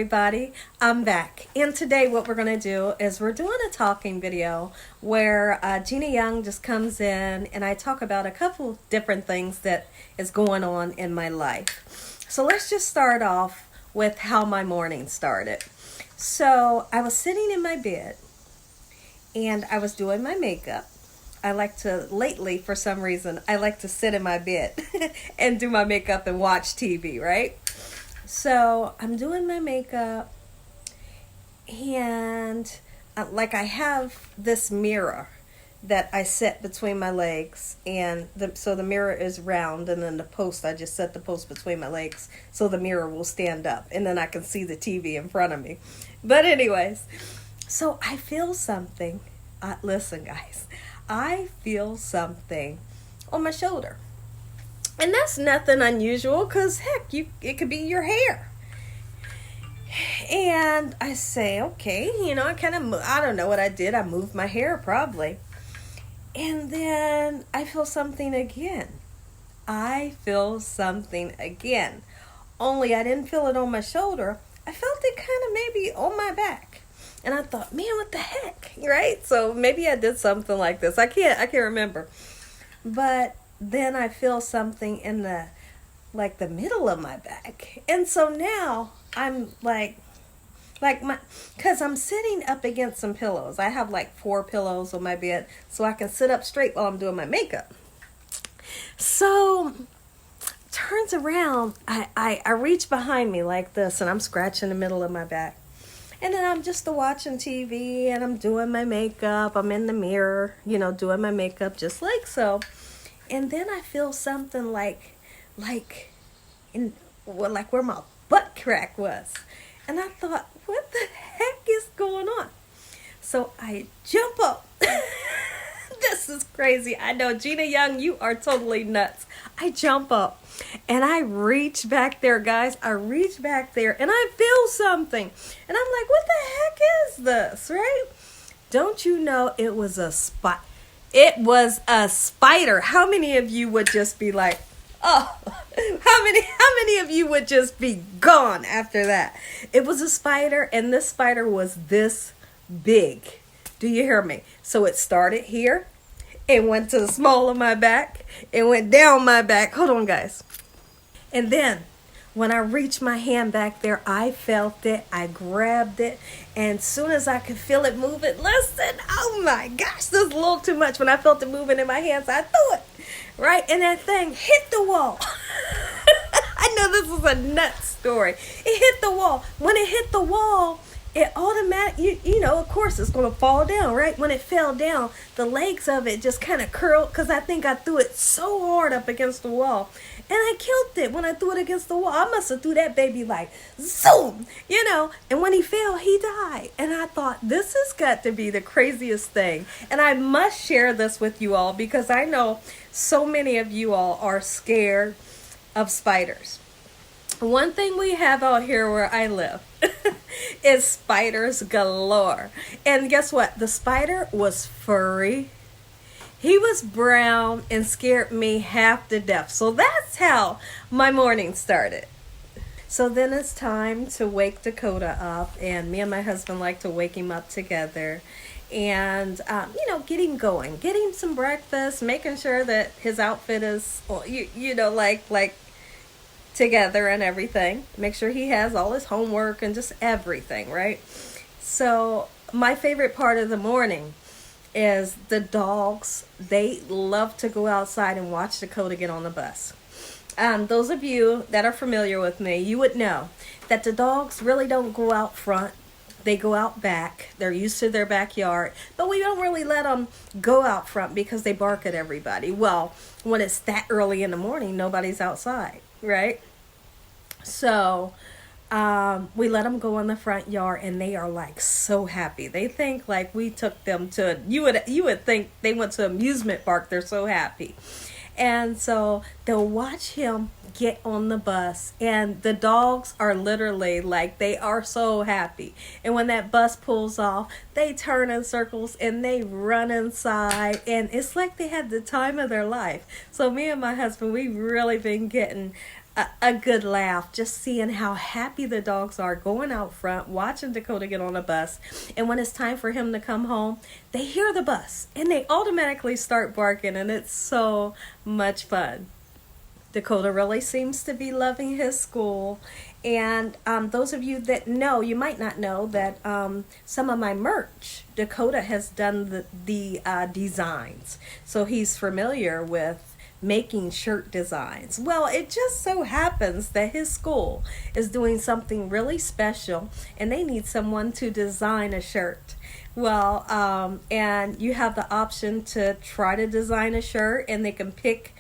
everybody, I'm back, and today what we're going to do is we're doing a talking video where Gina Young just comes in and I talk about a couple different things that is going on in my life. So let's just start off with how my morning started. So I was sitting in my bed and I was doing my makeup. I like to, lately for some reason, I like to sit in my bed and do my makeup and watch TV, right? So I'm doing my makeup and like I have this mirror that I set between my legs, and so the mirror is round, and then the post, I just set the post between my legs so the mirror will stand up and then I can see the TV in front of me. But anyways, so I feel something. Listen guys, I feel something on my shoulder. And that's nothing unusual because, heck, it could be your hair. And I say, okay, I don't know what I did. I moved my hair probably. And then I feel something again. Only I didn't feel it on my shoulder. I felt it kind of maybe on my back. And I thought, man, what the heck, right? So maybe I did something like this. I can't remember. But then I feel something in the middle of my back. And so now I'm because I'm sitting up against some pillows. I have like 4 pillows on my bed so I can sit up straight while I'm doing my makeup. So turns around, I reach behind me like this and I'm scratching the middle of my back. And then I'm just watching TV and I'm doing my makeup. I'm in the mirror, doing my makeup just like so. And then I feel something like where my butt crack was. And I thought, what the heck is going on? So I jump up. This is crazy. I know, Gina Young, you are totally nuts. I jump up and I reach back there, guys. I reach back there and I feel something. And I'm like, what the heck is this, right? Don't you know it was a spot? It was a spider. How many of you would just be like, oh, how many of you would just be gone after that? It was a spider, and this spider was this big. Do you hear me? So it started here. It went to the small of my back. It went down my back. Hold on, guys. And then when I reached my hand back there, I felt it. I grabbed it. And as soon as I could feel it moving, listen, oh my gosh, this is a little too much. When I felt it moving in my hands, I threw it, right? And that thing hit the wall. I know this is a nuts story. It hit the wall. When it hit the wall, it automatically, of course, it's going to fall down, right? When it fell down, the legs of it just kind of curled because I think I threw it so hard up against the wall. And I killed it when I threw it against the wall. I must have threw that baby like zoom, And when he fell, he died. And I thought, this has got to be the craziest thing. And I must share this with you all because I know so many of you all are scared of spiders. One thing we have out here where I live is spiders galore. And guess what? The spider was furry. He was brown and scared me half to death. So that's how my morning started. So then it's time to wake Dakota up, and me and my husband like to wake him up together and, get him going, get him some breakfast, making sure that his outfit is, together and everything. Make sure he has all his homework and just everything, right? So my favorite part of the morning is the dogs. They love to go outside and watch Dakota get on the bus. Those of you that are familiar with me, you would know that the dogs really don't go out front. They go out back. They're used to their backyard, but we don't really let them go out front because they bark at everybody. Well, when it's that early in the morning, nobody's outside, right? So we let them go in the front yard, and they are like so happy. They think like we took them to, you would think they went to an amusement park. They're so happy. And so they'll watch him get on the bus, and the dogs are literally like, they are so happy. And when that bus pulls off, they turn in circles and they run inside, and it's like they had the time of their life. So me and my husband, we've really been getting a good laugh just seeing how happy the dogs are going out front, watching Dakota get on a bus. And when it's time for him to come home, they hear the bus and they automatically start barking, and it's so much fun. Dakota really seems to be loving his school. And those of you that know, you might not know that some of my merch, Dakota has done the designs. So he's familiar with making shirt designs. Well, it just so happens that his school is doing something really special and they need someone to design a shirt. Well, and you have the option to try to design a shirt, and they can pick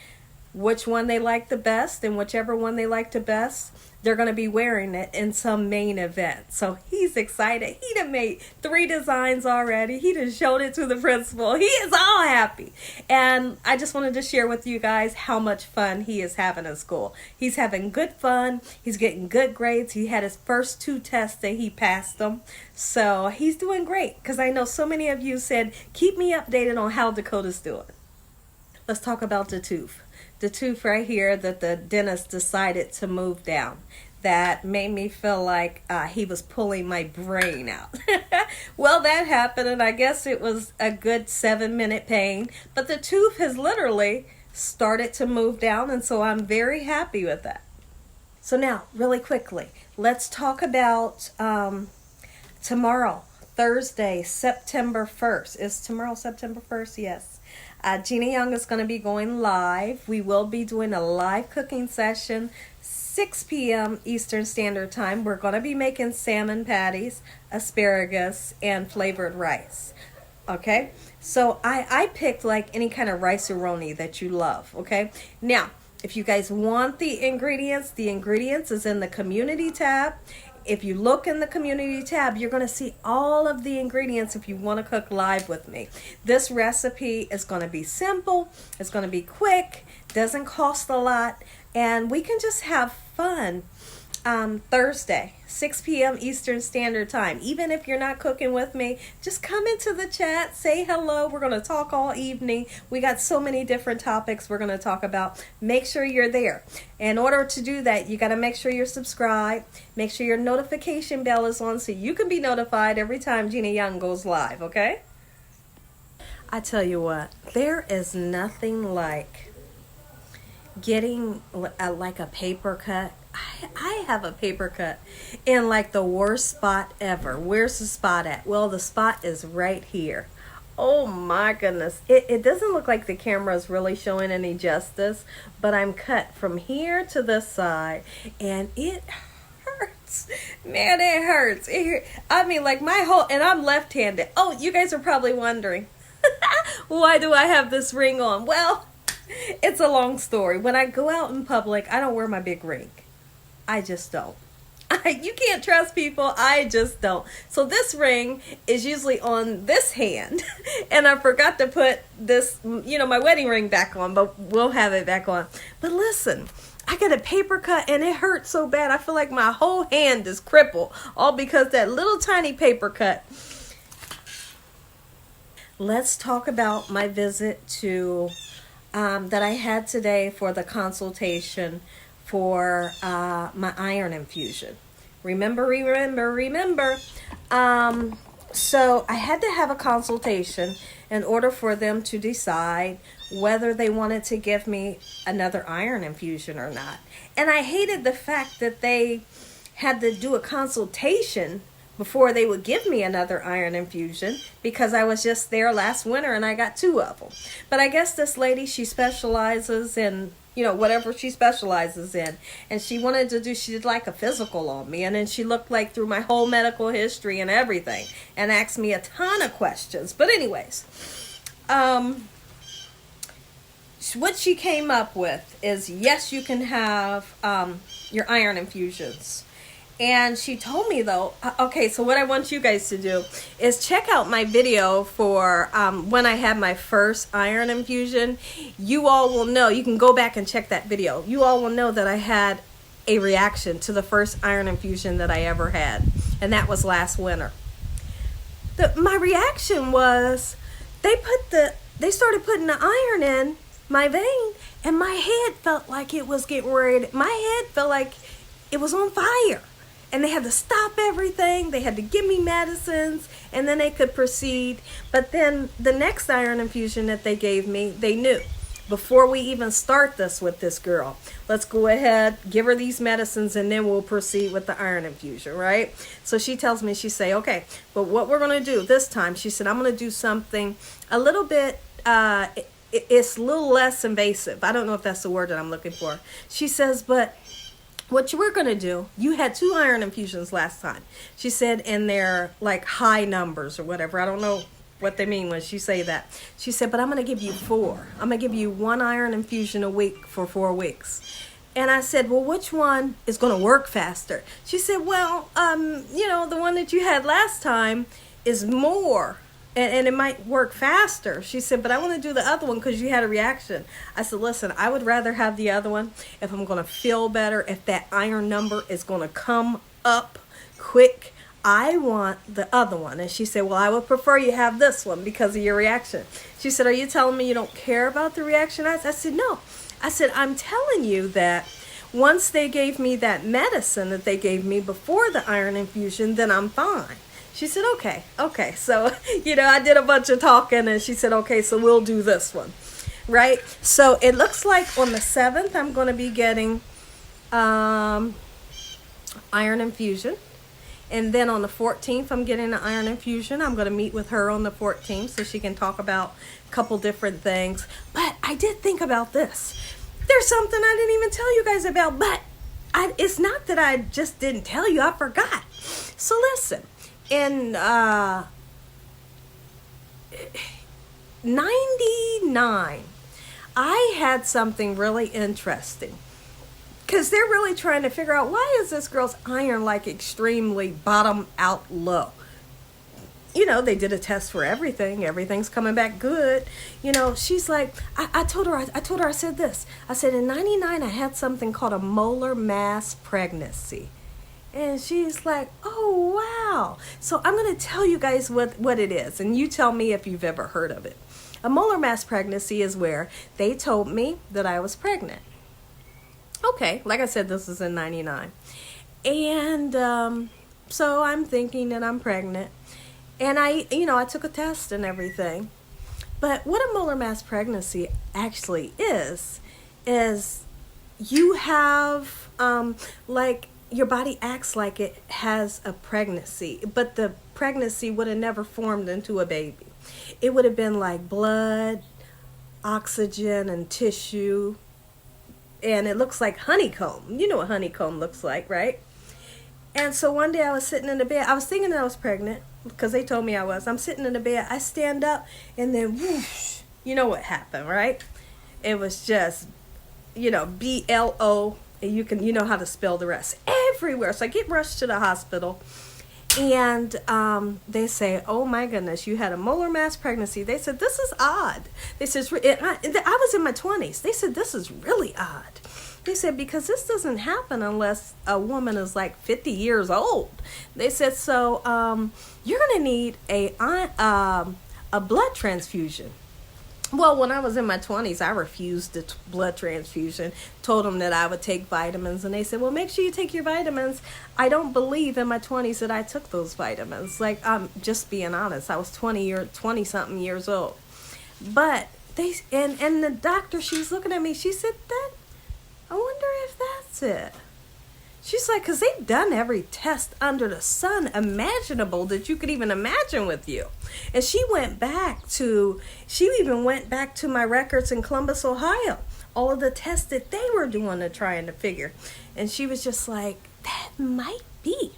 which one they like the best, and whichever one they like the best, they're going to be wearing it in some main event. So he's excited. He done made 3 designs already. He done showed it to the principal. He is all happy. And I just wanted to share with you guys how much fun he is having in school. He's having good fun. He's getting good grades. He had his first 2 tests and he passed them. So he's doing great, because I know so many of you said, keep me updated on how Dakota's doing. Let's talk about the tooth. The tooth right here that the dentist decided to move down. That made me feel like he was pulling my brain out. Well, that happened, and I guess it was a good 7-minute pain. But the tooth has literally started to move down, and so I'm very happy with that. So now, really quickly, let's talk about tomorrow, Thursday, September 1st. Is tomorrow September 1st? Yes. Gina Young is going to be going live. We will be doing a live cooking session, 6 p.m. Eastern Standard Time. We're going to be making salmon patties, asparagus, and flavored rice. Okay? So I picked like any kind of rice-a-roni that you love. Okay? Now, if you guys want the ingredients is in the community tab. If you look in the community tab, you're going to see all of the ingredients if you want to cook live with me. This recipe is going to be simple. It's going to be quick. Doesn't cost a lot. And we can just have fun. Thursday, 6 p.m. Eastern Standard Time. Even if you're not cooking with me, just come into the chat, say hello. We're going to talk all evening. We got so many different topics we're going to talk about. Make sure you're there. In order to do that, you got to make sure you're subscribed. Make sure your notification bell is on so you can be notified every time Gina Young goes live, okay? I tell you what, there is nothing like getting like a paper cut. I have a paper cut in like the worst spot ever. Where's the spot at? Well, the spot is right here. Oh my goodness. It doesn't look like the camera is really showing any justice, but I'm cut from here to this side, and it hurts. Man, it hurts. I mean, like my whole, and I'm left-handed. Oh, you guys are probably wondering, why do I have this ring on? Well, it's a long story. When I go out in public, I don't wear my big ring. I just don't. You can't trust people. I just don't. So this ring is usually on this hand. And I forgot to put this, my wedding ring back on. But we'll have it back on. But listen, I got a paper cut and it hurts so bad. I feel like my whole hand is crippled. All because that little tiny paper cut. Let's talk about my visit to that I had today for the consultation for my iron infusion. Remember. So I had to have a consultation in order for them to decide whether they wanted to give me another iron infusion or not. And I hated the fact that they had to do a consultation before they would give me another iron infusion, because I was just there last winter and I got 2 of them. But I guess this lady, she specializes in whatever she specializes in. And she did like a physical on me. And then she looked like through my whole medical history and everything and asked me a ton of questions. But anyways, what she came up with is, yes, you can have your iron infusions. And she told me though, okay, so what I want you guys to do is check out my video for when I had my first iron infusion. You all will know, you can go back and check that video. You all will know that I had a reaction to the first iron infusion that I ever had. And that was last winter. My reaction was, they started putting the iron in my vein, and my head felt like it was getting ready. My head felt like it was on fire. And they had to stop everything. They had to give me medicines, and then they could proceed. But then the next iron infusion that they gave me, they knew, before we even start this with this girl, let's go ahead, give her these medicines, and then we'll proceed with the iron infusion, right? So she tells me, she say, okay, but what we're going to do this time, she said, I'm going to do something a little bit, it's a little less invasive. I don't know if that's the word that I'm looking for. She says, but what you were going to do, you had 2 iron infusions last time. She said, and they're like high numbers or whatever. I don't know what they mean when she say that. She said, but I'm going to give you 4. I'm going to give you 1 iron infusion a week for 4 weeks. And I said, well, which one is going to work faster? She said, well, the one that you had last time is more. And it might work faster. She said, but I want to do the other one because you had a reaction. I said, listen, I would rather have the other one if I'm going to feel better, if that iron number is going to come up quick. I want the other one. And she said, well, I would prefer you have this one because of your reaction. She said, are you telling me you don't care about the reaction? I said, no. I said, I'm telling you that once they gave me that medicine that they gave me before the iron infusion, then I'm fine. She said, okay. So, I did a bunch of talking, and she said, okay, so we'll do this one, right? So it looks like on the 7th, I'm going to be getting iron infusion. And then on the 14th, I'm getting an iron infusion. I'm going to meet with her on the 14th so she can talk about a couple different things. But I did think about this. There's something I didn't even tell you guys about, but it's not that I just didn't tell you. I forgot. So listen. In 99, I had something really interesting, because they're really trying to figure out, why is this girl's iron like extremely bottom out low? They did a test for everything. Everything's coming back good. She's like, I told her, I said this. I said, in 99, I had something called a molar mass pregnancy. And she's like, oh, wow. So I'm going to tell you guys what it is. And you tell me if you've ever heard of it. A molar mass pregnancy is where they told me that I was pregnant. Okay, like I said, this is in 99. And so I'm thinking that I'm pregnant. And I took a test and everything. But what a molar mass pregnancy actually is you have, your body acts like it has a pregnancy, but the pregnancy would have never formed into a baby. It would have been like blood, oxygen, and tissue, and it looks like honeycomb. You know what honeycomb looks like, right? And so one day I was sitting in the bed. I was thinking that I was pregnant because they told me I was. I'm sitting in the bed. I stand up, and then whoosh, you know what happened, right? It was just, BLO. And you know how to spell the rest. Everywhere. So I get rushed to the hospital, and they say, oh my goodness, you had a molar mass pregnancy. They said, this is odd. They said, I was in my 20s. They said, this is really odd. They said, because this doesn't happen unless a woman is like 50 years old. They said, so you're going to need a blood transfusion. Well, when I was in my 20s, I refused the blood transfusion, told them that I would take vitamins, and they said, well, make sure you take your vitamins. I don't believe in my 20s that I took those vitamins. Like, I'm just being honest. I was 20-something years old. But and the doctor, she's looking at me, she said, I wonder if that's it. She's like, because they've done every test under the sun imaginable that you could even imagine with you. And she even went back to my records in Columbus, Ohio. All of the tests that they were doing to trying to figure. And she was just like, that might be.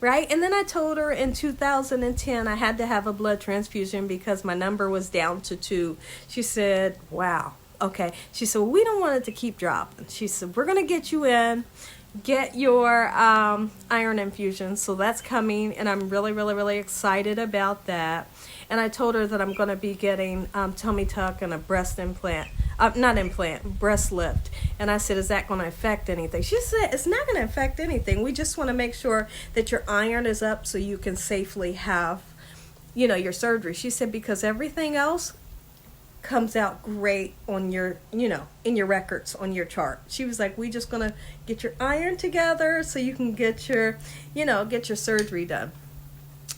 Right? And then I told her in 2010 I had to have a blood transfusion because my number was down to 2. She said, wow. Okay. She said, well, we don't want it to keep dropping. She said, we're going to get you in. Get your iron infusion. So that's coming, and I'm really, really, really excited about that. And I told her that I'm going to be getting tummy tuck and a breast implant. Breast lift. And I said, is that going to affect anything? She said, it's not going to affect anything. We just want to make sure that your iron is up so you can safely have, your surgery. She said, because everything else comes out great on your, in your records on your chart. She was like, we just gonna get your iron together so you can get your, get your surgery done.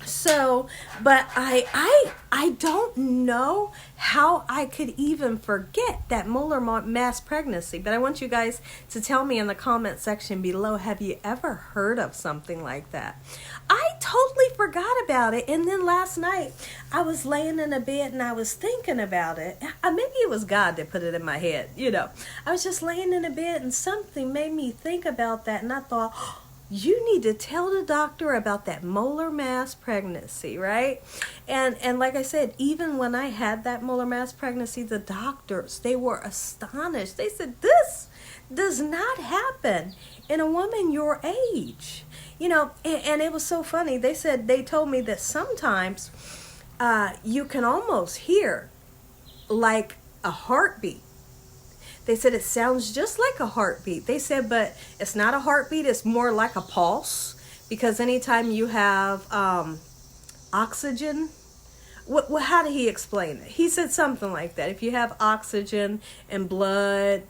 So, but I don't know how I could even forget that molar mass pregnancy. But I want you guys to tell me in the comment section below, have you ever heard of something like that? I totally forgot about it. And then last night I was laying in a bed and I was thinking about it. Maybe it was God that put it in my head. I was just laying in a bed and something made me think about that. And I thought, you need to tell the doctor about that molar mass pregnancy, right? And like I said, even when I had that molar mass pregnancy, the doctors, they were astonished. They said, this does not happen in a woman your age. And it was so funny. They told me that sometimes you can almost hear like a heartbeat. They said it sounds just like a heartbeat. They said, but it's not a heartbeat. It's more like a pulse, because anytime you have oxygen, how did he explain it? He said something like that. If you have oxygen and blood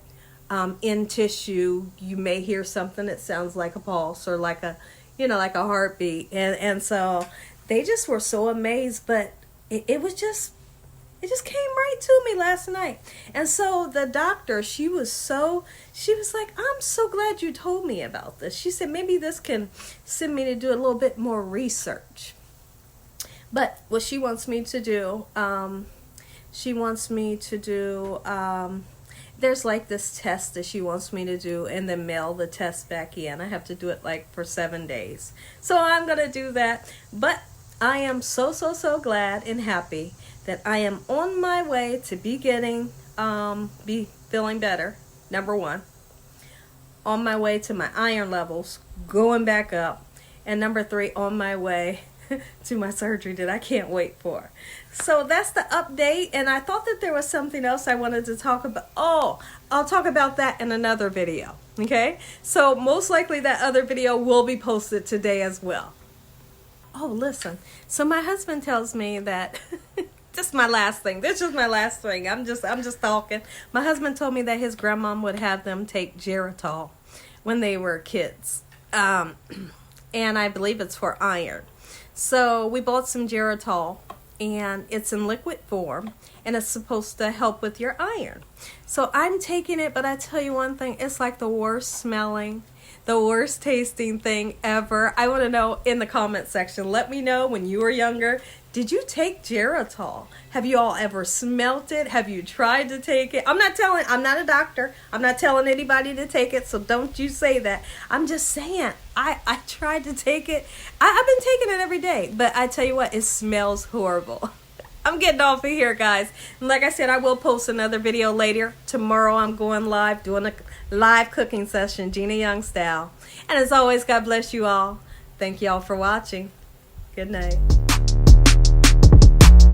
in tissue, you may hear something that sounds like a pulse or like a, like a heartbeat. And so they just were so amazed, but it just came right to me last night. And so the doctor, she was like, I'm so glad you told me about this. She said, maybe this can send me to do a little bit more research. But what she wants me to do, there's like this test that she wants me to do and then mail the test back in. I have to do it like for 7 days. So I'm going to do that. But I am so glad and happy that I am on my way to be feeling better, number one. On my way to my iron levels going back up. And number 3, on my way to my surgery that I can't wait for. So that's the update. And I thought that there was something else I wanted to talk about. Oh, I'll talk about that in another video. Okay? So most likely that other video will be posted today as well. Oh, listen. So my husband tells me that this is my last thing. This is my last thing. I'm just talking. My husband told me that his grandmom would have them take Geritol when they were kids. And I believe it's for iron. So we bought some Geritol, and it's in liquid form, and it's supposed to help with your iron. So I'm taking it, but I tell you one thing, it's like the worst smelling, the worst tasting thing ever. I want to know in the comment section. Let me know when you were younger. Did you take Geritol? Have you all ever smelt it? Have you tried to take it? I'm not a doctor. I'm not telling anybody to take it, so don't you say that. I'm just saying, I tried to take it. I've been taking it every day, but I tell you what, it smells horrible. I'm getting off of here, guys. And like I said, I will post another video later. Tomorrow I'm going live, doing a live cooking session, Gina Young style. And as always, God bless you all. Thank you all for watching. Good night.